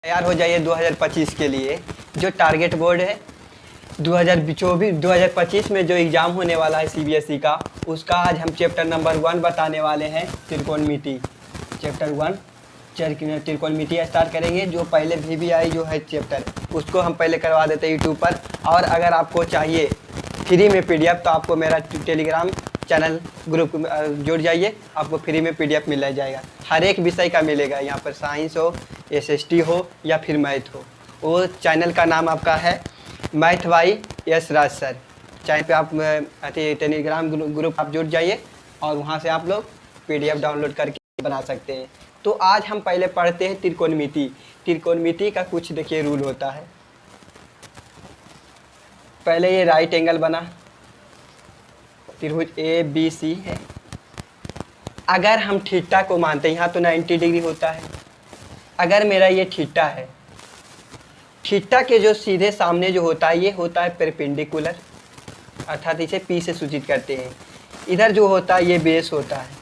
तैयार हो जाइए 2025 के लिए। जो टारगेट बोर्ड है 2024-2025 में जो एग्ज़ाम होने वाला है सीबीएसई का, उसका आज हम चैप्टर नंबर 1 बताने वाले हैं, त्रिकोणमिति। चैप्टर 1 त्रिकोणमिति स्टार्ट करेंगे। जो पहले वीवीआई जो है चैप्टर, उसको हम पहले करवा देते हैं यूट्यूब पर। और अगर आपको चाहिए फ्री में पीडीएफ तो आपको मेरा टेलीग्राम चैनल ग्रुप जुड़ जाइए, आपको फ्री में पीडीएफ मिल जाएगा। हर एक विषय का मिलेगा यहाँ पर, साइंस हो, एसएसटी हो या फिर मैथ हो। वो चैनल का नाम आपका है math by yes Raj sir. Channel पे आप टेलीग्राम ग्रुप आप जुड़ जाइए और वहाँ से आप लोग पीडीएफ डाउनलोड करके बना सकते हैं। तो आज हम पहले पढ़ते हैं त्रिकोणमिति। त्रिकोणमिति का कुछ देखिए रूल होता है। पहले ये राइट एंगल बना, त्रिभुज ए बी सी है। अगर हम थीटा को मानते हैं, यहाँ तो 90 डिग्री होता है। अगर मेरा ये थीटा है, थीटा के जो सीधे सामने जो होता है ये होता है परपेंडिकुलर, अर्थात इसे पी से सूचित करते हैं। इधर जो होता है ये बेस होता है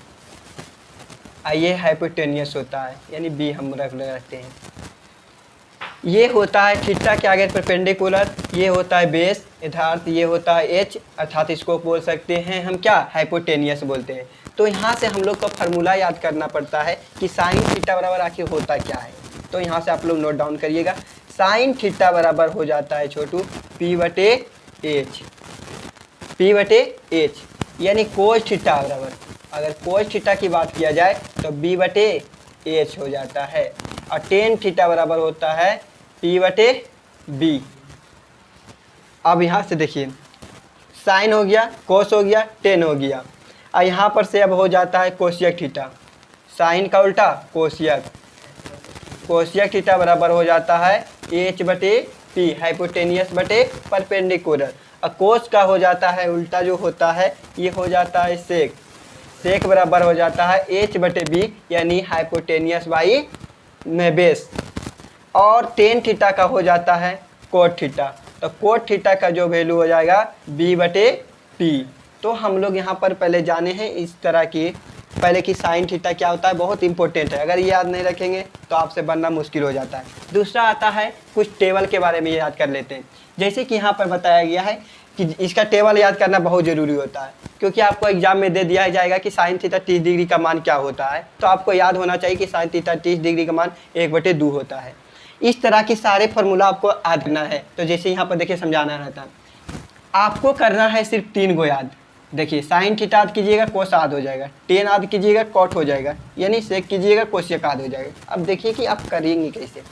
और ये हाइपोटेनियस होता है, यानी बी हम रखते हैं। ये होता है थीटा के आगे परपेंडिकुलर, ये होता है बेस, अर्थात ये होता है एच, अर्थात इसको बोल सकते हैं हम क्या, हाइपोटेनियस बोलते हैं। तो यहाँ से हम लोग को फार्मूला याद करना पड़ता है कि साइन थीटा बराबर आखिर होता क्या है। तो यहाँ से आप लोग नोट डाउन करिएगा। साइन थीटा बराबर हो जाता है छोटू पी बटे एच, पी बटे एच, यानी कोस थीटा बराबर, अगर कोस थीटा की बात किया जाए तो बी बटे एच हो जाता है। और टेन थीटा बराबर होता है पी बटे बी। अब यहाँ से देखिए, साइन हो गया, कोस हो गया, टेन हो गया, और यहाँ पर से अब हो जाता है कोशियक थीटा। साइन का उल्टा कोशियक, कोशियक थीटा बराबर हो जाता है एच बटे पी, हाइपोटेनियस बटे परपेंडिकुलर। और कोस का हो जाता है उल्टा, जो होता है ये हो जाता है सेक, सेक बराबर हो जाता है एच बटे बी, यानी हाइपोटेनियस बाई में बेस। और टेन थीटा का हो जाता है कोट थीटा, तो कोट थीटा का जो वैल्यू हो जाएगा बी बटे पी। तो हम लोग यहाँ पर पहले जाने हैं इस तरह की, पहले की साइन थीटा क्या होता है, बहुत इंपॉर्टेंट है। अगर ये याद नहीं रखेंगे तो आपसे बनना मुश्किल हो जाता है। दूसरा आता है कुछ टेबल के बारे में याद कर लेते हैं। जैसे कि यहाँ पर बताया गया है कि इसका टेबल याद करना बहुत ज़रूरी होता है, क्योंकि आपको एग्जाम में दे दिया जाएगा कि साइन थीटा 30 डिग्री का मान क्या होता है। तो आपको याद होना चाहिए कि साइन थीटा 30 डिग्री का मान 1/2 होता है। इस तरह के सारे फार्मूला आपको याद करना है। तो जैसे यहाँ पर देखिए समझाना रहता है, आपको करना है सिर्फ 3 गो याद। देखिए साइन थीटा याद कीजिएगा, कोस याद हो जाएगा, टेन याद कीजिएगा, कॉट हो जाएगा, यानी सेक कीजिएगा, कोशियक याद हो जाएगा। अब देखिए कि आप करेंगे कैसे।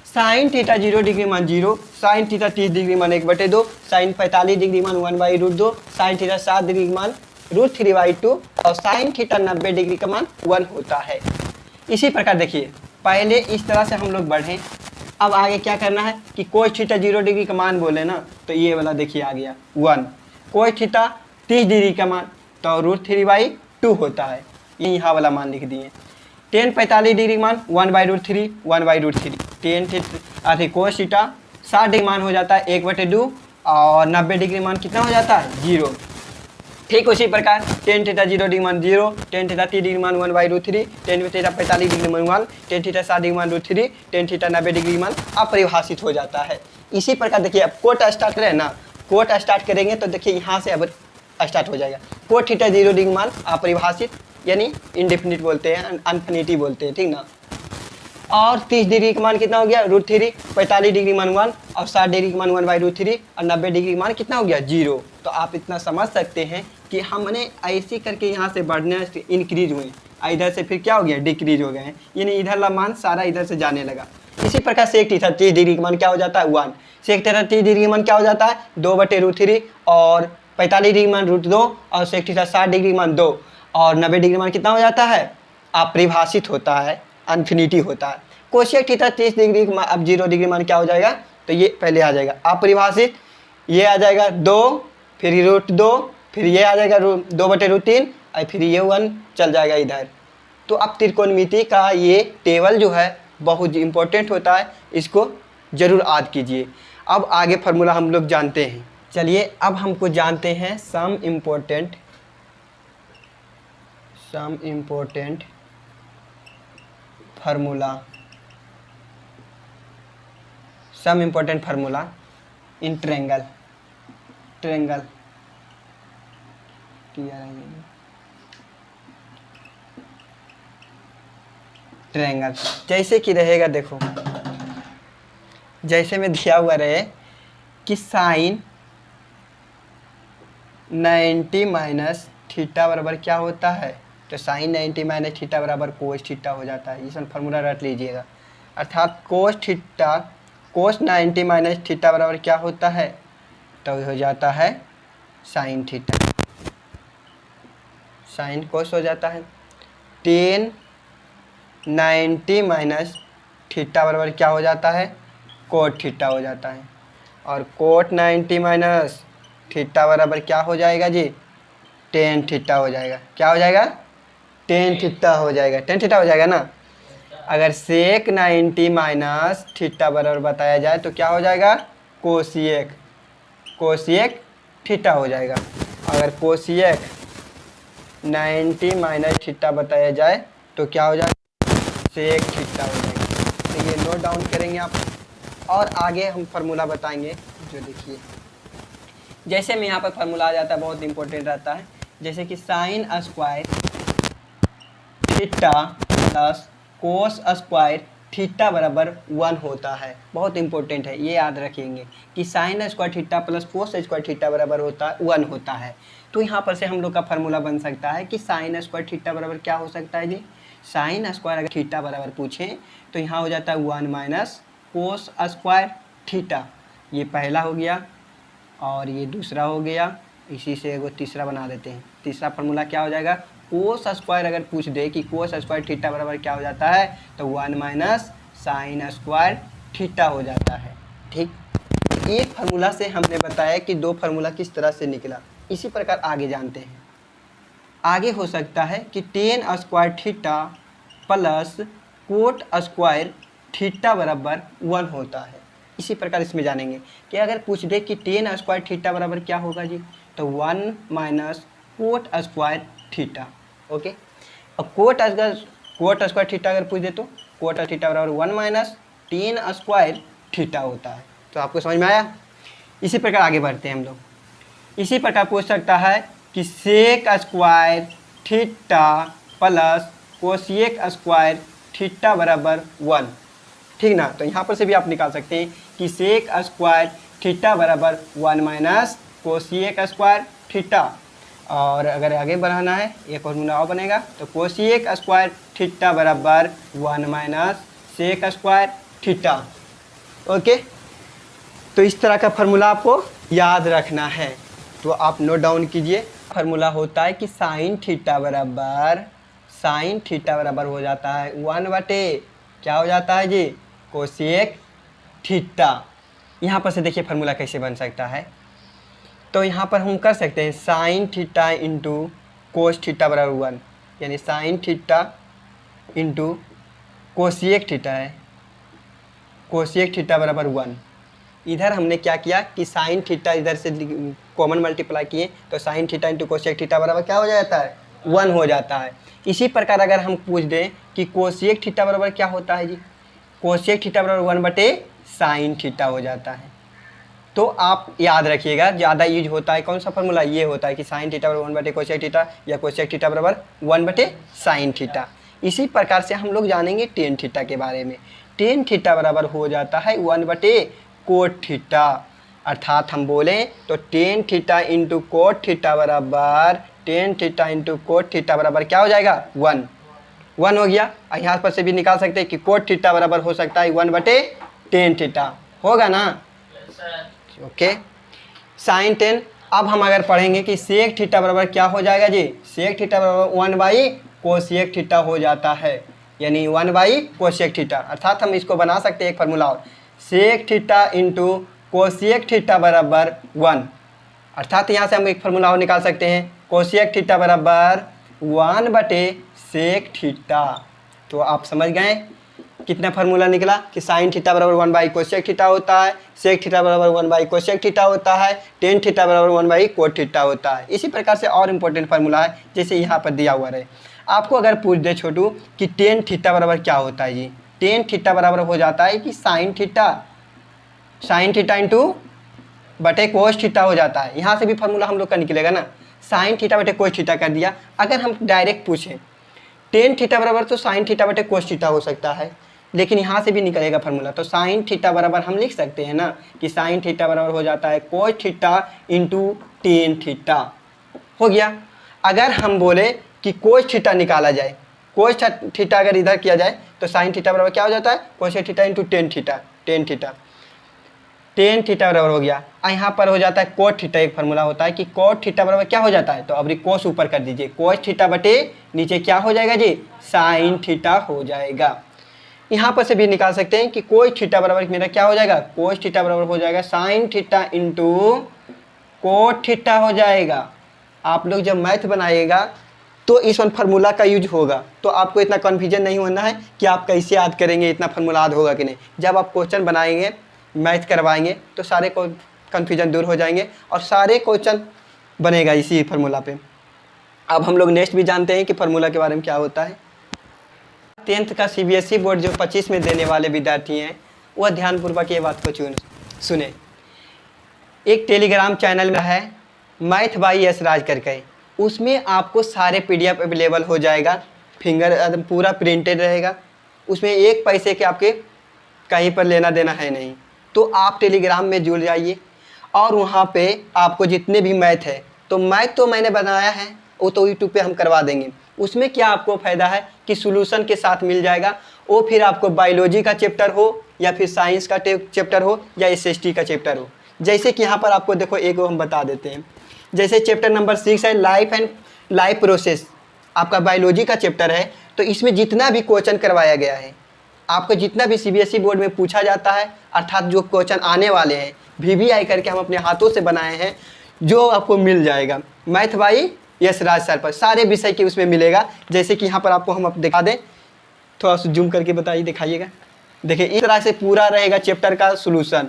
साइन थीटा 0 डिग्री मान 0, साइन थीटा 30 डिग्री मान 1/2, साइन 45 डिग्री मान 1/√2, साइन थीटा 7 डिग्री मान √3/2 और साइन थीटा 90 डिग्री का मान 1 होता है। इसी प्रकार देखिए, पहले इस तरह से हम लोग बढ़ें। अब आगे क्या करना है कि कोस थीटा 0 डिग्री का मान बोले ना, तो ये वाला देखिए आ गया 1। कोस थीटा 30 डिग्री का मान तो √3/2 होता है, ये यहाँ वाला मान लिख दिए। टेन 45 डिग्री मान 1/√3, 1/√3। Tan theta cos theta 60 degree मान हो जाता है 1/2 और 90 डिग्री मान कितना हो जाता है 0। ठीक उसी प्रकार टेन थीटा 0 डिग्री मान 0, टेन थीटा 30 डिग्री मान 1/√3, टेन थीटा 45 डिग्री मान 1, टेन थीटा 60 डिग्री मान √3, टेन थीटा 90 डिग्री मान अपरिभाषित हो जाता है। इसी प्रकार देखिए, अब कोट स्टार्ट करें ना, कोट स्टार्ट करेंगे तो देखिए यहाँ से अब स्टार्ट हो जाएगा। कोट थीटा 0 डिग्री मान अपरिभाषित, यानी इंडेफिनिट बोलते हैं, अनफिनिटी बोलते हैं, ठीक ना। और 30 डिग्री का मान कितना हो गया √3, 45 डिग्री मान 1 और 60 डिग्री का मान 1/√3 और 90 डिग्री मान कितना हो गया 0। तो आप इतना समझ सकते हैं कि हमने ऐसे करके यहाँ से बढ़ने इंक्रीज हुए, इधर से फिर क्या हो गया डिक्रीज हो गए हैं, यानी इधर ला मान सारा इधर से जाने लगा। इसी प्रकार सेक थीटा 30 डिग्री का मान क्या हो जाता है 1, सेक थीटा 30 डिग्री का मान क्या हो जाता है 2/√3 और 45 डिग्री मान √2 और सेक थीटा 60 डिग्री मान 2 और 90 डिग्री मान कितना हो जाता है अपरिभाषित होता है, अनफिनिटी होता है। कोशियक थीटा 30 डिग्री अब 0 डिग्री मान क्या हो जाएगा, तो ये पहले आ जाएगा अपरिभाषित, ये आ जाएगा 2, फिर √2, फिर ये आ जाएगा 2/√3 और फिर ये 1 चल जाएगा इधर। तो अब त्रिकोणमिति का ये टेबल जो है बहुत इंपॉर्टेंट होता है, इसको जरूर याद कीजिए। अब आगे फार्मूला हम लोग जानते हैं। चलिए अब हमको जानते हैं some important formula. Some important formula in triangle triangle triangle जैसे कि रहेगा, देखो जैसे में दिया हुआ रहे कि साइन 90 माइनस थीटा बराबर क्या होता है, तो साइन 90 माइनस थीटा बराबर कोस थीटा हो जाता है। इसमें फार्मूला रट लीजिएगा, अर्थात कोस 90 माइनस थीटा बराबर क्या होता है, तो हो जाता है साइन थीटा, साइन कोस हो जाता है। 90 माइनस थीटा बराबर क्या हो जाता है, कोट थीटा हो जाता है। और कोट 90 माइनस थीटा बराबर क्या हो जाएगा जी, टेन थीटा हो जाएगा। क्या हो जाएगा, टेन थीटा हो जाएगा, टेन थीटा हो जाएगा ना। अगर सेक 90 माइनस थीटा बराबर बताया जाए तो क्या हो जाएगा, कोसिएक थीटा हो जाएगा। अगर कोसिएक 90 माइनस थीटा बताया जाए तो क्या हो जाएगा, सेक थीटा हो जाएगा। तो ये नोट डाउन करेंगे आप, और आगे हम फार्मूला बताएंगे। जो देखिए जैसे में यहाँ पर फार्मूला आ जाता है, बहुत इंपॉर्टेंट रहता है, जैसे कि sine square theta plus cos square theta बराबर 1 होता है। बहुत इंपॉर्टेंट है, ये याद रखेंगे कि sine square theta plus cos square theta बराबर 1 होता है। तो यहाँ पर से हम लोग का फार्मूला बन सकता है कि साइन स्क्वायर थीटा बराबर क्या हो सकता है जी, साइन स्क्वायर अगर थीटा बराबर पूछें तो यहाँ हो जाता है 1 माइनस कोस स्क्वायर थीटा। ये पहला हो गया और ये दूसरा हो गया, इसी से एगो तीसरा बना देते हैं। तीसरा फार्मूला क्या हो जाएगा, कोस स्क्वायर अगर पूछ दे कि कोस स्क्वायर थीटा बराबर क्या हो जाता है, तो 1 माइनस साइन स्क्वायर थीटा हो जाता है। ठीक, एक फार्मूला से हमने बताया कि दो फार्मूला किस तरह से निकला। इसी प्रकार आगे जानते हैं। आगे हो सकता है कि ten square theta plus coat square theta बराबर 1 होता है। इसी प्रकार इसमें जानेंगे कि अगर पूछ दे कि टेन स्क्वायर थीटा बराबर क्या होगा जी, तो 1 minus cot square theta. Okay, अब कोट स्क्वायर थीटा अगर पूछ दे तो कोट थीटा बराबर 1 माइनस टेन स्क्वायर थीटा होता है। तो आपको समझ में आया। इसी प्रकार आगे बढ़ते हैं हम लोग। इसी प्रकार पूछ सकता है कि sec square theta plus cosec square theta बराबर 1। ठीक ना, तो यहाँ पर से भी आप निकाल सकते हैं कि सेक स्क्वायर थीटा बराबर 1 माइनस कोसेक स्क्वायर थीटा। और अगर आगे बढ़ाना है एक फॉर्मूला और बनेगा, तो कोसेक स्क्वायर थीटा बराबर 1 minus sec square theta. Okay, तो इस तरह का फार्मूला आपको याद रखना है, तो आप नोट डाउन कीजिए। फार्मूला होता है कि साइन थीटा बराबर हो जाता है 1 बटे क्या हो जाता है जी, कोसेक थीटा। यहाँ पर से देखिए फार्मूला कैसे बन सकता है। तो यहाँ पर हम कर सकते हैं sine theta into cos theta बराबर 1, यानी sine theta into cosec theta है, कोसेक थीटा बराबर 1। इधर हमने क्या किया कि साइन थीटा इधर से कॉमन मल्टीप्लाई किए, तो sine theta into cosec theta बराबर क्या हो जाता है, 1 हो जाता है। इसी प्रकार अगर हम पूछ दें कि कोसेक थीटा बराबर क्या होता है जी, कोसेक थीटा बराबर 1 बटे साइन थीटा हो जाता है। तो आप याद रखिएगा, ज़्यादा यूज होता है कौन सा फार्मूला, ये होता है कि साइन थीटा बराबर 1 बटे कोसेक थीटा या कोसेक थीटा बराबर 1 बटे साइन थीटा। इसी प्रकार से हम लोग जानेंगे टेन थीटा के बारे में। टेन थीटा बराबर हो जाता है 1 बटे कोट थीटा, अर्थात हम बोलें तो tan theta into cot theta बराबर tan theta into cot theta बराबर क्या हो जाएगा, 1 हो गया। यहाँ पर से भी निकाल सकते हैं कि कोट थीटा बराबर हो सकता है 1 बटे टेन थीटा, होगा ना। Okay, sine 10। अब हम अगर पढ़ेंगे कि सेक थीटा बराबर क्या हो जाएगा जी, सेक थीटा बराबर 1 बाई कोसेक थीटा हो जाता है, यानी 1 बाई कोसेक थीटा। अर्थात हम इसको बना सकते हैं एक फार्मूला और, sec theta into cosec theta बराबर 1। अर्थात यहाँ से हम एक फार्मूला और निकाल सकते हैं, कोसेक थीटा बराबर 1 बटे सेक थीटा। तो आप समझ गए कितना फार्मूला निकला कि साइन थीटा बराबर 1 बाई कोसेक थीटा होता है, सेक थीटा बराबर 1 बाई कोसेक थीटा होता है, टेन थीटा बराबर 1 बाई कोट थीटा होता है। इसी प्रकार से और इम्पोर्टेंट फार्मूला है, जैसे यहाँ पर दिया हुआ रहे। आपको अगर पूछ दे छोटू कि टेन थीटा बराबर क्या होता है जी, टेन थीटा बराबर हो जाता है कि sine theta sine theta into बटे कोस थीटा हो जाता है। यहाँ से भी फार्मूला हम लोग का निकलेगा ना, साइन थीटा बटे कोस थीटा कर दिया। अगर हम डायरेक्ट पूछें टेन थीटा बराबर तो साइन थीटा बटे कोस थीटा हो सकता है, लेकिन यहाँ से भी निकलेगा फार्मूला। तो साइन थीटा बराबर हम लिख सकते हैं ना कि साइन थीटा बराबर हो जाता है cos theta into tan theta, हो गया। अगर हम बोले कि कोस थीटा निकाला जाए, कोस थीटा अगर इधर किया जाए तो साइन थीटा बराबर क्या हो जाता है, cos theta into tan theta, tan theta बराबर हो गया। और यहाँ पर हो जाता है कोट थीटा, एक फार्मूला होता है कि कोट थीटा बराबर क्या हो जाता है, तो अब कोस ऊपर कर दीजिए, कोस थीटा बटे नीचे क्या हो जाएगा जी, साइन थीटा हो जाएगा। यहाँ पर से भी निकाल सकते हैं कि कोस थीटा बराबर मेरा क्या हो जाएगा, कोस थीटा बराबर हो जाएगा sine theta into cot theta हो जाएगा। आप लोग जब मैथ बनाइएगा तो इस वन फार्मूला का यूज होगा, तो आपको इतना कन्फ्यूजन नहीं होना है कि आप कैसे याद करेंगे, इतना फार्मूला याद होगा कि नहीं। जब आप क्वेश्चन बनाएंगे, मैथ करवाएंगे तो सारे को कन्फ्यूजन दूर हो जाएंगे और सारे क्वेश्चन बनेगा इसी फार्मूला पे। अब हम लोग नेक्स्ट भी जानते हैं कि फार्मूला के बारे में क्या होता है। 10th का CBSE बोर्ड जो 25 में देने वाले विद्यार्थी हैं वह ध्यानपूर्वक ये बात को सुने। एक टेलीग्राम चैनल में है मैथ बाई एस राज करके, उसमें आपको सारे PDF अवेलेबल हो जाएगा, फिंगर पूरा प्रिंटेड रहेगा, उसमें एक पैसे के आपके कहीं पर लेना देना है नहीं। तो आप टेलीग्राम में जुड़ जाइए और वहाँ पे आपको जितने भी मैथ है, तो मैथ तो मैंने बनाया है वो तो यूट्यूब पे हम करवा देंगे। उसमें क्या आपको फ़ायदा है कि सॉल्यूशन के साथ मिल जाएगा, वो फिर आपको बायोलॉजी का चैप्टर हो या फिर साइंस का चैप्टर हो या SST का चैप्टर हो। जैसे कि यहाँ पर आपको देखो एक हम बता देते हैं, जैसे चैप्टर नंबर 6 है लाइफ प्रोसेस, आपका बायोलॉजी का चैप्टर है। तो इसमें जितना भी क्वेश्चन करवाया गया है, आपको जितना भी CBSE बोर्ड में पूछा जाता है, अर्थात जो क्वेश्चन आने वाले हैं VBI करके हम अपने हाथों से बनाए हैं, जो आपको मिल जाएगा math by S Raj sir पर, सारे विषय के उसमें मिलेगा। जैसे कि यहाँ पर आपको हम दिखा दें, थोड़ा सा जूम करके बताइए, दिखाइएगा। देखिए इस तरह से पूरा रहेगा चैप्टर का सॉल्यूशन,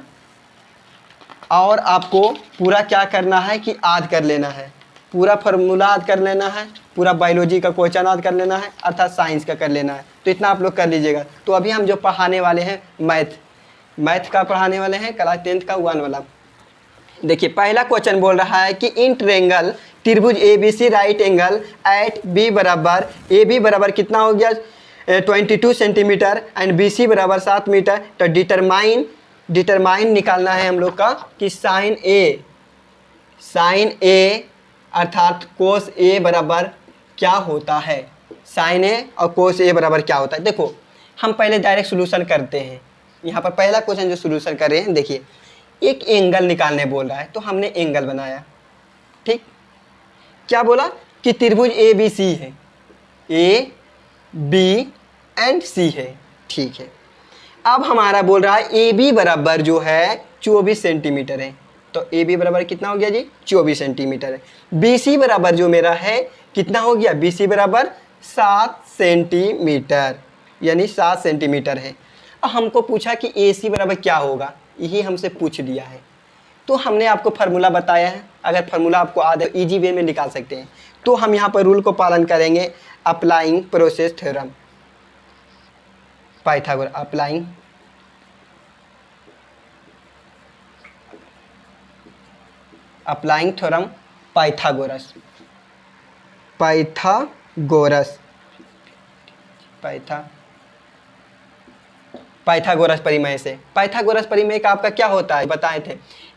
और आपको पूरा क्या करना है कि याद कर लेना है, पूरा फार्मूला याद कर लेना है, पूरा बायोलॉजी का क्वेश्चन याद कर लेना है, अर्थात साइंस का कर लेना है। तो इतना आप लोग कर लीजिएगा। तो अभी हम जो पढ़ाने वाले हैं मैथ का पढ़ाने वाले हैं, क्लास 10th का 1 वाला। देखिए पहला क्वेश्चन बोल रहा है कि इन ट्रायंगल त्रिभुज ABC right angle at B बराबर, AB बराबर कितना हो गया 22 सेंटीमीटर एंड BC बराबर 7 मीटर। तो डिटरमाइन निकालना है हम लोग का कि साइन A अर्थात कोस A बराबर क्या होता है, साइन A और कोस A बराबर क्या होता है। देखो हम पहले डायरेक्ट सॉल्यूशन करते हैं। यहाँ पर पहला क्वेश्चन जो सॉल्यूशन कर रहे हैं, देखिए एक एंगल निकालने बोल रहा है, तो हमने एंगल बनाया, ठीक। क्या बोला कि त्रिभुज ABC है, A B एंड C है, ठीक है। अब हमारा बोल रहा है AB बराबर जो है 24 सेंटीमीटर है। तो AB बराबर कितना हो गया जी, 24 सेंटीमीटर है। BC बराबर जो मेरा है कितना हो गया, BC बराबर 7 सेंटीमीटर, यानी 7 सेंटीमीटर है। अब हमको पूछा कि AC बराबर क्या होगा, यही हमसे पूछ दिया है। तो हमने आपको फार्मूला बताया है, अगर फार्मूला आपको आधा ईजी वे में निकाल सकते हैं। तो हम यहाँ पर रूल को पालन करेंगे, applying process theorem Pythagoras, applying theorem Pythagoras परिमेय से। पाइथागोरस परिमेय का आपका क्या होता है, बताए थे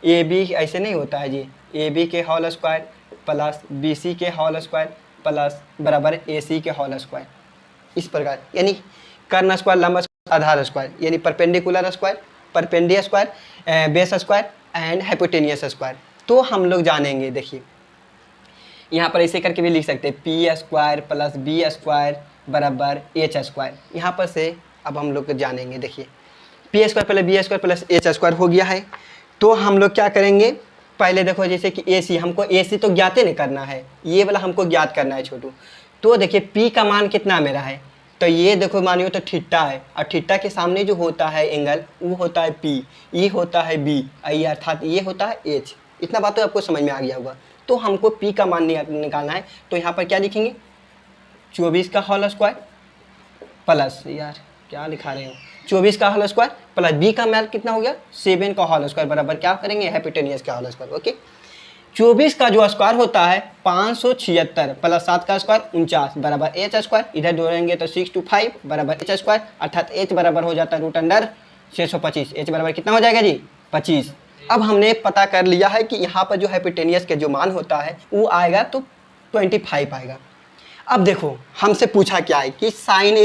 AB ऐसे नहीं होता है जी, AB के होल स्क्वायर प्लस BC के होल स्क्वायर प्लस बराबर AC के होल स्क्वायर, इस प्रकार, यानी कर्ण स्क्वायर, लंब स्क्वायर, आधार स्क्वायर, यानी perpendicular square, perpendicular square, base square and hypotenuse square. तो हम लोग जानेंगे, देखिए यहाँ पर ऐसे करके भी लिख सकते हैं P square plus B square बराबर H स्क्वायर। यहाँ पर से अब हम लोग जानेंगे, देखिए P square plus B square plus H square हो गया है। तो हम लोग क्या करेंगे, पहले देखो जैसे कि AC, हमको AC तो ज्ञात नहीं करना है, ये वाला हमको ज्ञात करना है छोटू। तो देखिए P का मान कितना मेरा है, तो ये देखो मानिए तो थीटा है, और थीटा के सामने जो होता है एंगल वो होता है P, ये होता है B, ये अर्थात ये होता है H। इतना बात तो आपको समझ में आ गया होगा। तो हमको P का मान निकालना है, तो यहाँ पर क्या लिखेंगे 24 का होल स्क्वायर प्लस, यार क्या लिखा रहे हो, 24 का होल स्क्वायर प्लस बी का मान कितना हो गया 7 का होल स्क्वायर बराबर क्या करेंगे हाइपोटेनियस का होल स्क्वायर। ओके 24 का जो स्क्वायर होता है 576 प्लस 7 का स्क्वायर 49 बराबर एच स्क्वायर, इधर जोड़ेंगे तो 6 to 5 बराबर एच स्क्वायर, अर्थात एच बराबर हो जाता है रूट अंडर 625। एच बराबर कितना हो जाएगा जी 25। अब हमने पता कर लिया है कि यहाँ पर जो हाइपोटेनियस का जो मान होता है वो आएगा तो 25 आएगा। अब देखो हमसे पूछा क्या है कि साइन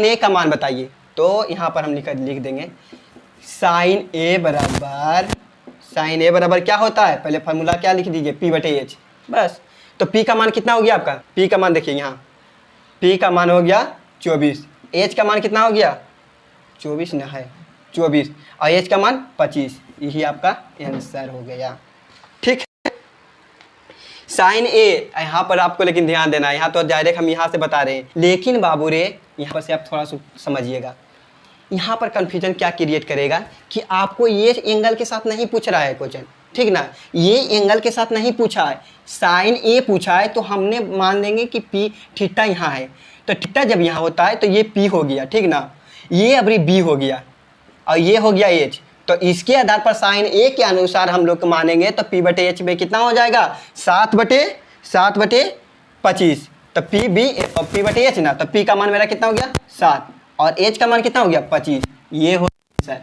ए का मान बताइए, तो यहाँ पर हम लिख देंगे साइन ए बराबर क्या होता है, पहले फार्मूला क्या लिख दीजिए P/H बस। तो P का मान कितना हो गया आपका, P का मान देखिए यहाँ P का मान हो गया 24, H का मान कितना हो गया 24 ना है 24 और H का मान 25, यही आपका आंसर हो गया। ठीक है साइन ए यहाँ पर आपको लेकिन ध्यान देना है, यहाँ तो डायरेक्ट हम यहाँ से बता रहे हैं, लेकिन बाबू रे यहाँ पर से आप थोड़ा सा समझिएगा, यहाँ पर कन्फ्यूजन क्या क्रिएट करेगा कि आपको ये एंगल के साथ नहीं पूछ रहा है क्वेश्चन, ठीक ना, ये एंगल के साथ नहीं पूछा है, साइन ए पूछा है, तो हमने मान लेंगे कि पी थीटा यहाँ है, तो थीटा जब यहाँ होता है तो ये पी हो गया, ठीक ना, ये अभी बी हो गया और ये हो गया एच, तो इसके आधार पर साइन ए के अनुसार हम लोग मानेंगे तो P/H में कितना हो जाएगा 7/25, तो पी बी और P/H ना, तो पी का मान मेरा कितना हो गया 7 और एच का मान कितना हो गया 25, ये हो सर।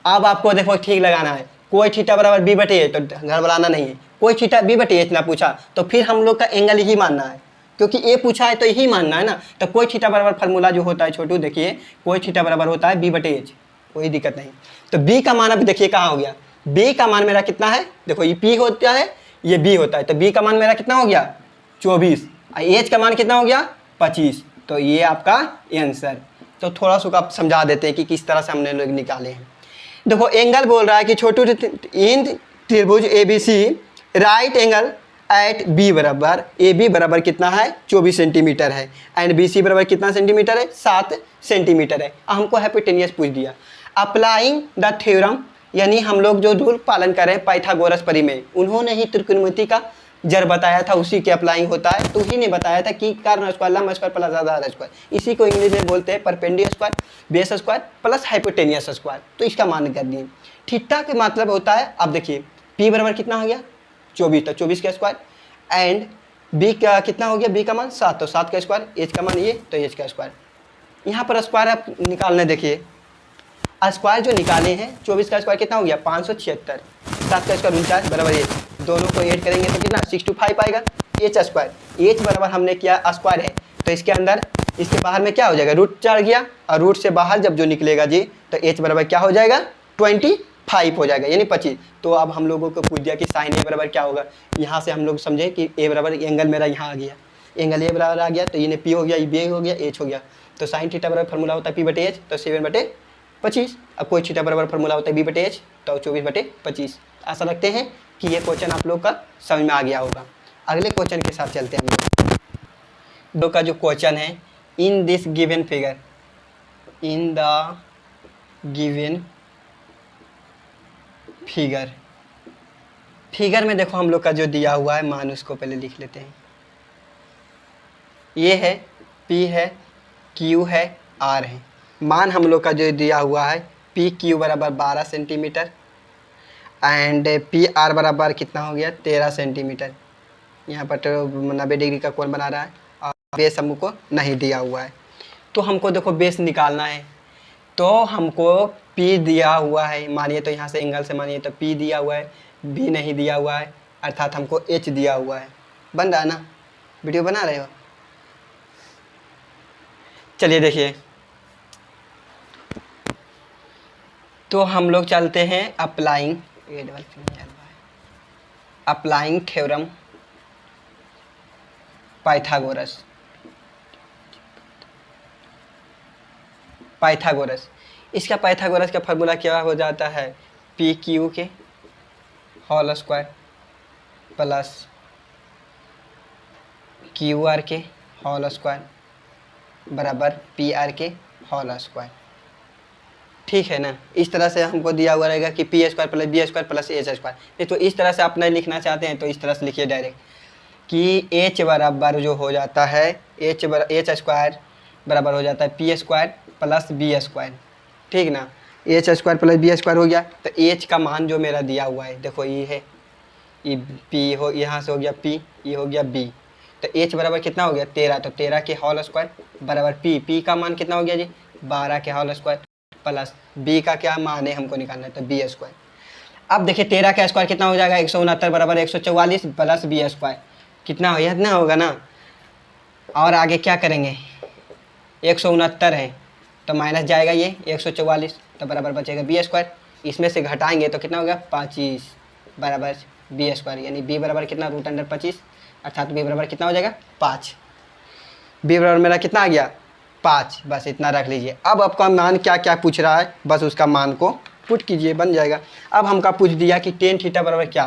अब आपको देखो ठीक लगाना है, कोई थीटा बराबर B/H तो घबराना नहीं है, कोई थीटा B/H ना पूछा तो फिर हम लोग का एंगल ही मानना है, क्योंकि ए पूछा है तो यही मानना है ना। तो कोई थीटा बराबर फार्मूला जो होता है छोटू देखिए, कोई थीटा बराबर होता है B/H, कोई दिक्कत नहीं। तो B का मान अभी देखिए कहाँ हो गया, B का मान मेरा कितना है, देखो ये P होता है ये B होता है, तो B का मान मेरा कितना हो गया 24 और H का मान कितना हो गया 25, तो ये आपका आंसर। तो थोड़ा सा आप समझा देते हैं कि किस तरह से हमने लोग निकाले हैं। देखो एंगल बोल रहा है कि छोटू इन त्रिभुज ABC right angle at B बराबर ए बी बराबर कितना है 24 सेंटीमीटर है एंड BC बराबर कितना सेंटीमीटर है 7 सेंटीमीटर है। हमको हाइपोटेनियस पूछ दिया, अप्लाइंग द थ्योरम, यानी हम लोग जो रूल पालन कर रहे हैं पाइथागोरस परिमेय, उन्होंने ही त्रिकोणमिति का जड़ बताया था, उसी के अप्लाइंग होता है, तो ही ने बताया था कि कर्ण स्क्वायर लंब स्क्वायर प्लस आधार स्क्वायर, इसी को इंग्लिश में बोलते हैं perpendicular square base square plus hypotenuse square. तो इसका मान कर दिए। थीटा का मतलब होता है, अब देखिए P बराबर कितना हो गया 24, तो 24 का स्क्वायर एंड B का कितना हो गया, B का मान 7, तो 7 का स्क्वायर, H का मान ये तो H का स्क्वायर। यहाँ पर स्क्वायर आप निकालने देखिए, स्क्वायर जो निकाले हैं 24 का स्क्वायर कितना हो गया 576, 7 का स्क्वायर 49 बराबर एच, दोनों को ऐड करेंगे तो कितना 6 to 5 आएगा। एच स्क्वायर, एच बराबर हमने किया स्क्वायर है, तो इसके अंदर इसके बाहर में क्या हो जाएगा रूट चढ़ गया, और रूट से बाहर जब जो निकलेगा जी तो एच बराबर क्या हो जाएगा 25 हो जाएगा, यानी 25। तो अब हम लोगों को पूछ दिया कि साइन ए बराबर क्या होगा, यहाँ से हम लोग समझे कि ए बराबर एंगल मेरा यहाँ आ गया, एंगल ए बराबर आ गया, तो ये P हो गया, ये B हो गया, H हो गया, तो साइन थीटा बराबर फार्मूला होता है P/H, तो 7/25। अब कोई थीटा बराबर फार्मूला होता है B/H, तो 24/25। आशा रखते हैं कि ये क्वेश्चन आप लोग का समझ में आ गया होगा। अगले क्वेश्चन के साथ चलते हैं हम लोग। दो का जो क्वेश्चन है, in this given figure, in the given figure में देखो हम लोग का जो दिया हुआ है मान, उसको पहले लिख लेते हैं। ये है P है, Q है, R है। मान हम लोग का जो दिया हुआ है PQ बराबर 12 सेंटीमीटर एंड PR बराबर कितना हो गया 13 सेंटीमीटर। यहाँ पर तो 90 डिग्री का कोण बना रहा है और बेस हमको नहीं दिया हुआ है, तो हमको देखो बेस निकालना है। तो हमको P दिया हुआ है, मानिए तो यहाँ से एंगल से मानिए तो P दिया हुआ है, B नहीं दिया हुआ है, अर्थात हमको H दिया हुआ है। बन रहा है ना, वीडियो बना रहे हो? चलिए देखिए, तो हम लोग चलते हैं अप्लाइंग थ्योरम पाइथागोरस। इसका पाइथागोरस का फार्मूला क्या हो जाता है, PQ के होल स्क्वायर प्लस QR के होल स्क्वायर बराबर PR के होल स्क्वायर। ठीक है ना, इस तरह से हमको दिया हुआ रहेगा कि P square plus B square plus H square. नहीं तो इस तरह से आप नहीं लिखना चाहते हैं तो इस तरह से लिखिए डायरेक्ट कि H बराबर जो हो जाता है H स्क्वायर बराबर हो जाता है P square plus B square. ठीक ना। H square plus B square हो गया। तो एच का मान जो मेरा दिया हुआ है देखो ये है, ये पी हो, यहाँ से हो गया पी, ये हो गया बी। तो एच बराबर कितना हो गया 13। तो 13 के होल स्क्वायर बराबर पी, पी का मान कितना हो गया जी 12 के होल स्क्वायर प्लस बी का क्या मान है हमको निकालना है तो बी स्क्वायर। अब देखिए 13 का स्क्वायर कितना हो जाएगा 169 बराबर 144 प्लस बी स्क्वायर कितना हो, इतना होगा ना। और आगे क्या करेंगे 169 है तो माइनस जाएगा ये 144 तो बराबर बचेगा बी स्क्वायर। इसमें से घटाएंगे तो कितना होगा 25 बराबर बी स्क्वायर, यानी बी बराबर कितना √25 अर्थात बी बराबर कितना हो जाएगा 5। बी बराबर मेरा कितना आ गया 5, बस इतना रख लीजिए। अब आपका मान क्या क्या पूछ रहा है बस उसका मान को पुट कीजिए बन जाएगा। अब हमका पूछ दिया कि टेन थीटा बराबर क्या,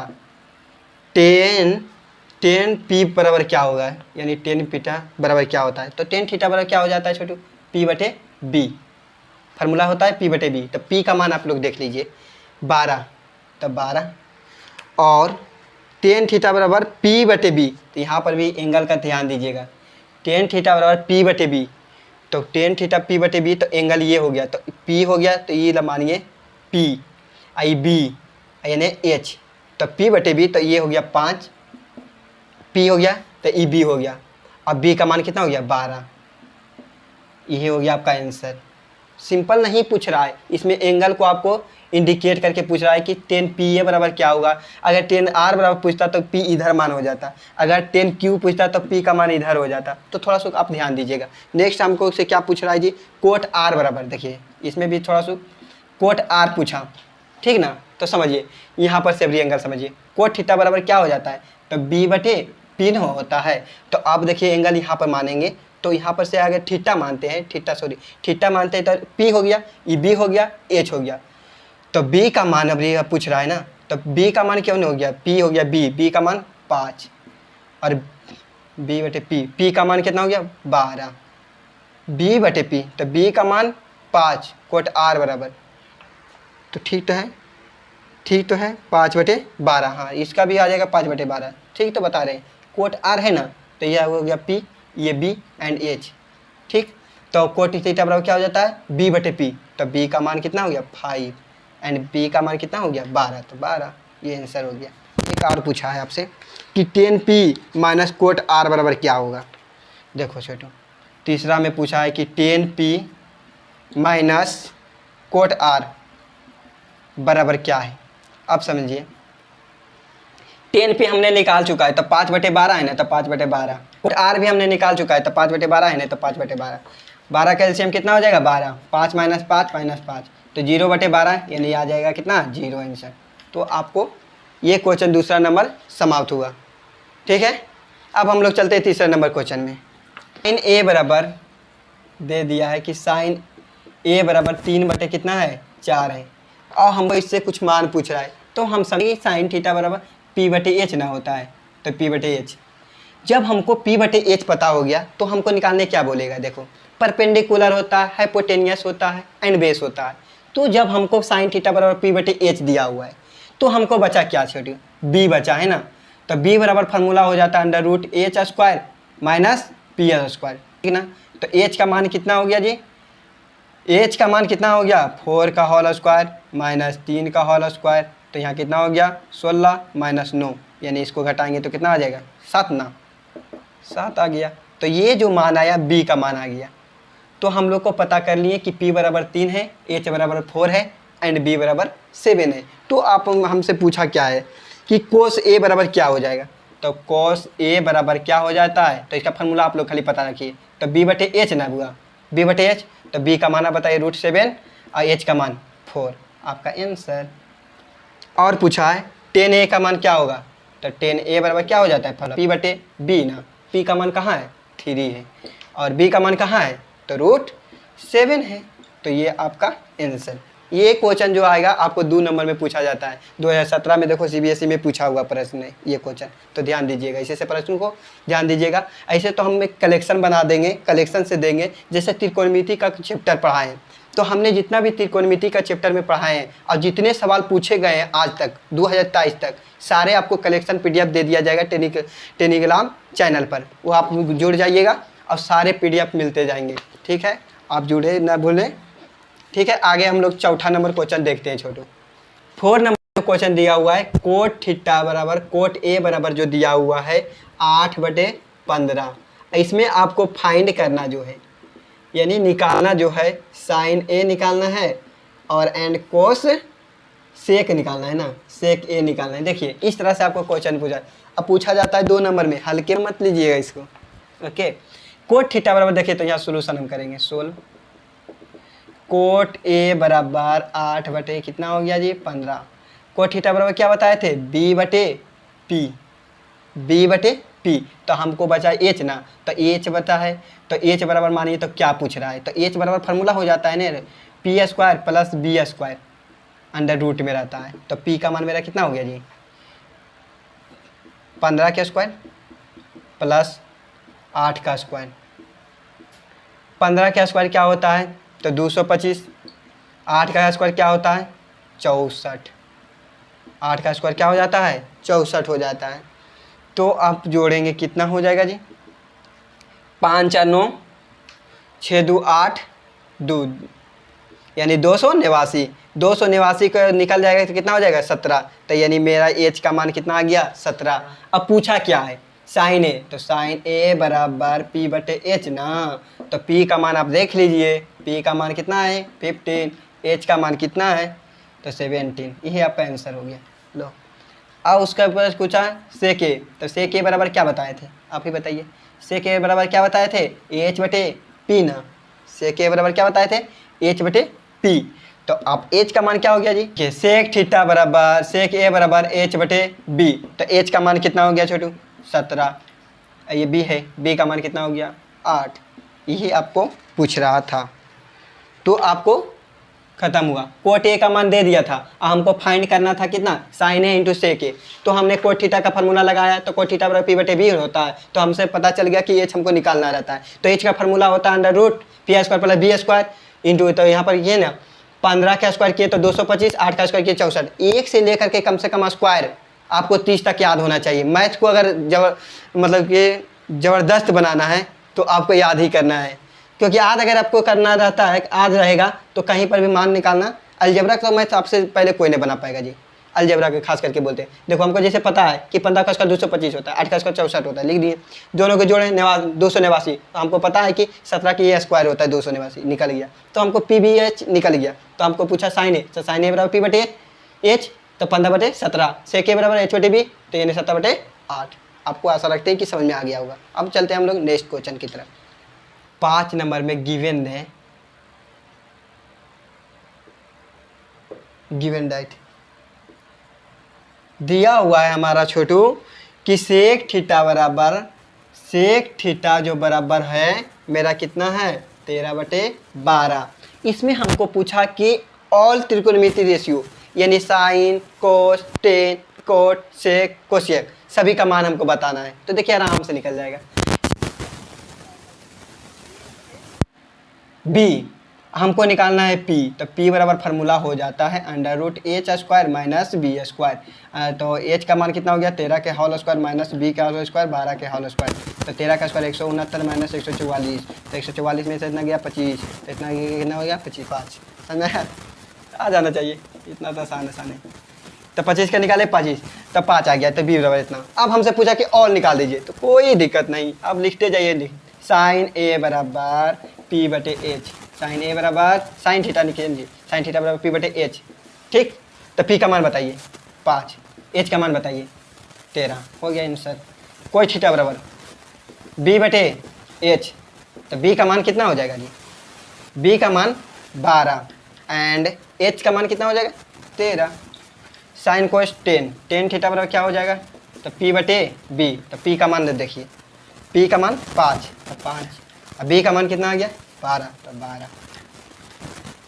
टेन पी बराबर क्या होगा, यानी टेन पीटा बराबर क्या होता है। तो टेन थीटा बराबर क्या हो जाता है छोटू पी बटे बी, फार्मूला होता है पी बटे बी। तो पी का मान आप लोग देख लीजिए 12, तो 12 और टेन थीटा बराबर पी बटे बी। तो यहाँ पर भी एंगल का ध्यान दीजिएगा, टेन थीटा बराबर पी बटे बी। तो टेन थीटा पी बटे बी तो एंगल ये हो गया, तो पी हो गया तो ये मानिए पी आई बी यानी एच, तो पी बटे बी तो ये हो गया 5, पी हो गया तो ई बी हो गया। अब बी का मान कितना हो गया 12, ये हो गया आपका आंसर। सिंपल नहीं पूछ रहा है, इसमें एंगल को आपको इंडिकेट करके पूछ रहा है कि टेन पी ए बराबर क्या होगा। अगर टेन आर बराबर पूछता तो पी इधर मान हो जाता, अगर टेन क्यू पूछता तो पी का मान इधर हो जाता। तो थोड़ा सा आप ध्यान दीजिएगा। नेक्स्ट हमको उससे क्या पूछ रहा है जी कोट आर बराबर, देखिए इसमें भी थोड़ा सा कोट आर पूछा, ठीक ना। तो समझिए यहाँ पर से भी एंगल समझिए, कोट थीटा बराबर क्या हो जाता है तो बी बटे पी न होता है। तो अब देखिए एंगल यहाँ पर मानेंगे तो यहाँ पर से अगर थीटा मानते हैं, थीटा मानते हैं तो पी हो गया, ई बी हो गया, एच हो गया। तो बी का मान अब ये पूछ रहा है ना, तो बी का मान क्यों नहीं हो गया, पी हो गया बी, बी का मान 5 और बी बटे पी, पी का मान कितना हो गया 12, बी बटे पी तो बी का मान 5 कोट आर बराबर। तो ठीक तो है, ठीक तो है 5 बटे 12, हाँ इसका भी आ जाएगा 5 बटे 12, ठीक तो बता रहे हैं। कोट आर है ना तो यह हो गया पी, ये बी एंड एच, ठीक। तो कोट थीटा बराबर क्या हो जाता है बी बटे पी, तो बी का मान कितना हो गया 5 एंड बी का मान कितना हो गया 12, तो 12 ये आंसर हो गया। एक और पूछा है आपसे कि tan P minus cot R बराबर क्या होगा। देखो छोटो तीसरा में पूछा है कि tan P minus cot R बराबर क्या है। अब समझिए टेन पी हमने निकाल चुका है तो 5 बटे 12 है ना, तो 5 बटे 12, कोट आर भी हमने निकाल चुका है तो 5 बटे 12 है ना, तो 5 बटे 12, 12 का एलसीएम कितना हो जाएगा 12, 5 माइनस 5 तो 0 बटे 12 यानी आ जाएगा कितना 0 आंसर। तो आपको ये क्वेश्चन दूसरा नंबर समाप्त हुआ, ठीक है। अब हम लोग चलते हैं तीसरा नंबर क्वेश्चन में। साइन ए बराबर दे दिया है कि साइन ए बराबर 3 बटे कितना है 4 है, और हमको इससे कुछ मान पूछ रहा है। तो हम समझिए साइन थीटा बराबर पी बटे एच ना होता है, तो पी बटे एच। जब हमको पी बटे एच पता हो गया तो हमको निकालने क्या बोलेगा, देखो परपेंडिकुलर होता है, हाइपोटेनियस होता है एंड बेस होता है। तो जब हमको साइन थीटा बराबर पी बटे एच दिया हुआ है तो हमको बचा क्या छोटी बी बचा है ना। तो बी बराबर फार्मूला हो जाता है √h² माइनस पी स्क्वायर, ठीक ना। तो एच का मान कितना हो गया जी, एच का मान कितना हो गया 4 का होल स्क्वायर माइनस 3 का होल स्क्वायर, तो यहाँ कितना हो गया 16 माइनस 9, यानी इसको घटाएंगे तो कितना आ जाएगा 7 ना, 7 आ गया। तो ये जो मान आया बी का मान आ गया। तो हम लोग को पता कर लिए कि p बराबर 3 है, h बराबर 4 है एंड b बराबर 7 है। तो आप हमसे पूछा क्या है कि cos a बराबर क्या हो जाएगा। तो cos a बराबर क्या हो जाता है, तो इसका फार्मूला आप लोग खाली पता रखिए। तो b बटे एच ना हुआ, b बटे एच, तो b का मान बताइए √7 और h का मान 4, आपका आंसर। और पूछा है 10a का मान क्या होगा, तो 10a बराबर क्या हो जाता है p बटे b ना, p का मान कहाँ है 3 है और b का मान कहाँ है तो √7 है। तो ये आपका आंसर। ये क्वेश्चन जो आएगा आपको 2 नंबर में पूछा जाता है। 2017 में देखो सीबीएसई में पूछा हुआ प्रश्न है ये क्वेश्चन, तो ध्यान दीजिएगा, इसे से प्रश्न को ध्यान दीजिएगा। ऐसे तो हम एक कलेक्शन बना देंगे, कलेक्शन से देंगे। जैसे त्रिकोणमिति का चैप्टर पढ़ाए हैं तो हमने जितना भी त्रिकोणमिति का चैप्टर में पढ़ाए हैं और जितने सवाल पूछे गए हैं आज तक 2023 तक, सारे आपको कलेक्शन पीडीएफ दे दिया जाएगा टेलीग्राम चैनल पर। वो आप जुड़ जाइएगा और सारे पीडीएफ मिलते जाएंगे, ठीक है। आप जुड़े ना भूलें। ठीक है, आगे हम लोग चौथा नंबर क्वेश्चन देखते हैं छोटू। 4 नंबर क्वेश्चन दिया हुआ है कोट थीटा बराबर कोट ए बराबर जो दिया हुआ है 8/15। इसमें आपको फाइंड करना जो है यानी निकालना जो है साइन ए निकालना है और एंड कोस सेक निकालना है ना, सेक ए निकालना है। देखिए इस तरह से आपको क्वेश्चन पूछा, अब पूछा जाता है 2 नंबर में, हल्के मत लीजिएगा इसको। ओके, कोट थीटा बराबर देखिए तो यहाँ सोल्यूशन हम करेंगे, सोल्व कोट ए बराबर 8 कितना हो गया जी 15। कोट थीटा बराबर क्या बताए थे b/p, b/p, तो हमको बचा h ना, तो h बता है, तो h बराबर मानिए तो क्या पूछ रहा है, तो h बराबर फार्मूला हो जाता है ना p² + b² अंडर रूट में रहता है। तो p का मान मेरा कितना हो गया जी 15 का स्क्वायर प्लस 8 का स्क्वायर। 15 का स्क्वायर क्या होता है तो 225, 8 का स्क्वायर क्या होता है 64, 8 का स्क्वायर क्या हो जाता है 64 हो जाता है। तो आप जोड़ेंगे कितना हो जाएगा जी 5 4 9 6 2 8 2 यानी 289, 289 को निकल जाएगा तो कितना हो जाएगा 17। तो यानी मेरा एच का मान कितना आ गया 17। अब पूछा क्या है साइन ए, तो साइन ए बराबर p/h ना, तो p का मान आप देख लीजिए, p का मान कितना है 15, h का मान कितना है तो 17, यही आपका आंसर हो गया। लो अब उसका ऊपर पूछा सेक ए, तो सेक ए बराबर क्या बताए थे आप ही बताइए, सेक ए बराबर क्या बताए थे h/p ना, सेक ए बराबर क्या बताए थे h/p। तो आप h का मान क्या हो गया जी सेक थीटा बराबर सेक ए बराबर h/b, तो h का मान कितना हो गया छोटू 17, ये b है, b का मान कितना हो गया 8, यही आपको पूछ रहा था। तो आपको खत्म हुआ, कोट ए का मान दे दिया था, हमको फाइंड करना था कितना साइन ए इंटू सेक ए, तो हमने कोट थीटा का फार्मूला लगाया, तो कोट थीटा बराबर p/b होता है, तो हमसे पता चल गया कि h हमको निकालना रहता है, तो h का फार्मूला होता है under root p² + b² into, तो यहाँ पर ये ना 15 का स्क्वायर किए तो 225, 8 का स्क्वायर किए 64, एक से लेकर के कम से कम स्क्वायर आपको 30 तक याद होना चाहिए। मैथ को अगर मतलब कि ज़बरदस्त बनाना है तो आपको याद ही करना है, क्योंकि आज अगर आपको करना रहता है आज रहेगा तो कहीं पर भी मान निकालना, अलजेब्रा का मैथ आपसे पहले कोई नहीं बना पाएगा जी, अलजेब्रा के खास करके बोलते हैं। देखो हमको जैसे पता है कि 15 का स्क्वायर 225 होता है, 8 का स्क्वायर 64 होता है, लिख दिए, दोनों के जोड़े 289, तो हमको पता है कि 17 की ये स्क्वायर होता है 289, निकल गया, तो हमको p/h निकल गया। तो हमको पूछा साइन ए, तो साइन ए बराबर p/h, तो 15/17, सेक ए बराबर h/b, तो यानी 17/8। आपको ऐसा लगता है कि समझ में आ गया होगा। अब चलते हैं हम लोग नेक्स्ट क्वेश्चन की तरफ। 5 नंबर में गिवन है, गिवन दैट दिया हुआ है हमारा छोटू कि सेक थीटा बराबर सेक थीटा जो बराबर है मेरा कितना है 13/12। इसमें हमको पूछा कि ऑल त्रिकोणमिति रेशियो यानी sine cos tan cot sec cosec सभी का मान हमको बताना है। तो देखिए आराम से निकल जाएगा। b हमको निकालना है p, तो p बराबर फार्मूला हो जाता है अंडर रूट h² - b²। तो h का मान कितना हो गया 13 के होल स्क्वायर माइनस b का होल स्क्वायर 12 के होल स्क्वायर, तो 13 का स्क्वायर 169 माइनस 144, तो 144 में से इतना गया 25, तो इतना कितना हो गया 25। समझ में आ जाना चाहिए, इतना तो आसान है। तो 25 का निकाले 25, तो 5 आ गया, तो b बराबर इतना। अब हमसे पूछा कि ऑल निकाल दीजिए, तो कोई दिक्कत नहीं, अब लिखते जाइए, साइन ए बराबर p/h, साइन ए बराबर साइन थीटा निकालिए, साइन थीटा बराबर p/h, ठीक। तो p का मान बताइए 5, h का मान बताइए 13, हो गया आंसर। कोई थीटा बराबर b/h, तो b का मान कितना हो जाएगा जी b का मान 12 एंड h का मान कितना हो जाएगा 13। साइन कोस 10, टेन थीटा बराबर क्या हो जाएगा तो p/b, तो p का मान देखिए, p का मान 5, तो 5, अब b का मान कितना आ गया 12, तो 12।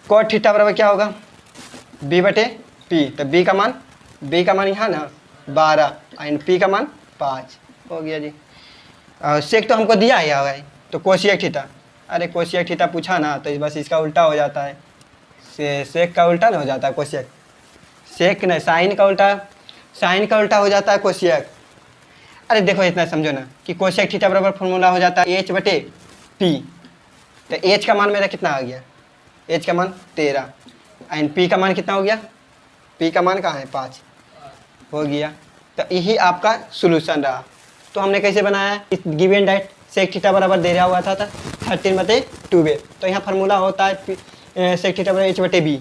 कोट थीटा बराबर क्या होगा b/p, तो b का मान यहाँ ना 12 एंड p का मान 5, हो गया जी। सेक तो हमको दिया ही होगा, तो कोशियक थीटा, अरे कोशियक थीटा पूछा ना तो बस इसका उल्टा हो जाता है, सेक का उल्टा ना हो जाता है कोशियक, सेक नहीं साइन का उल्टा हो जाता है कोशियक। अरे देखो इतना समझो ना कि कोशियक थीटा बराबर फॉर्मूला हो जाता है h/p, तो h का मान मेरा कितना आ गया एच का मान 13 एंड पी का मान कितना हो गया, पी का मान कहाँ है 5 हो गया। तो यही आपका सोल्यूशन रहा। तो हमने कैसे बनाया, इस गिवन डाइट सेक थीटा बराबर दे रहा हुआ था 13/2 तो यहाँ फार्मूला होता है सेक थीटा बराबर h/b।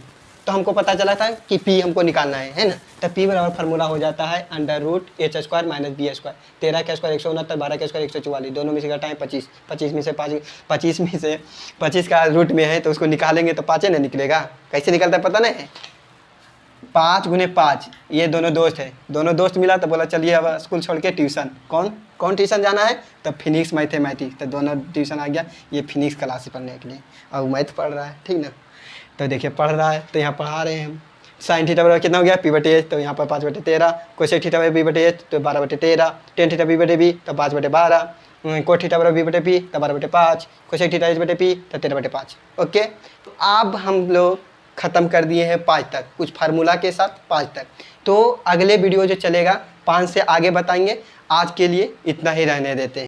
तो हमको पता चला था कि p हमको निकालना है ना। तो p बराबर फार्मूला हो जाता है √h² - b²। 13 का स्क्वायर 169, 12 का स्क्वायर 144, दोनों में से घटा है 25, 25 में से 25 का रूट में है तो उसको निकालेंगे तो 5 ना निकलेगा। कैसे निकलता है पता नहीं है, 5 × 5। ये दोनों दोस्त है, दोनों दोस्त मिला तो बोला चलिए अब स्कूल छोड़ के ट्यूशन। कौन ट्यूशन जाना है, तो फिनिक्स मैथमेटिक्स। तो दोनों ट्यूशन आ गया, ये फिनिक्स क्लास पढ़ने के लिए और मैथ पढ़ रहा है, ठीक ना। तो देखिए पढ़ रहा है तो यहाँ पढ़ा रहे हैं हम। साइन थीटा बराबर कितना हो गया p/h, तो यहाँ पर 5/13। कोसेक थीटा बराबर b/h तो 12/13। टेन थीटा b/b तो 5/12। कोट थीटा बराबर b/p तो 12/5। कोसेक थीटा h/p तो 13/5। ओके, तो अब हम लोग ख़त्म कर दिए हैं 5 तक, कुछ फार्मूला के साथ 5 तक। तो अगले वीडियो जो चलेगा 5 से आगे बताएंगे। आज के लिए इतना ही रहने देते हैं।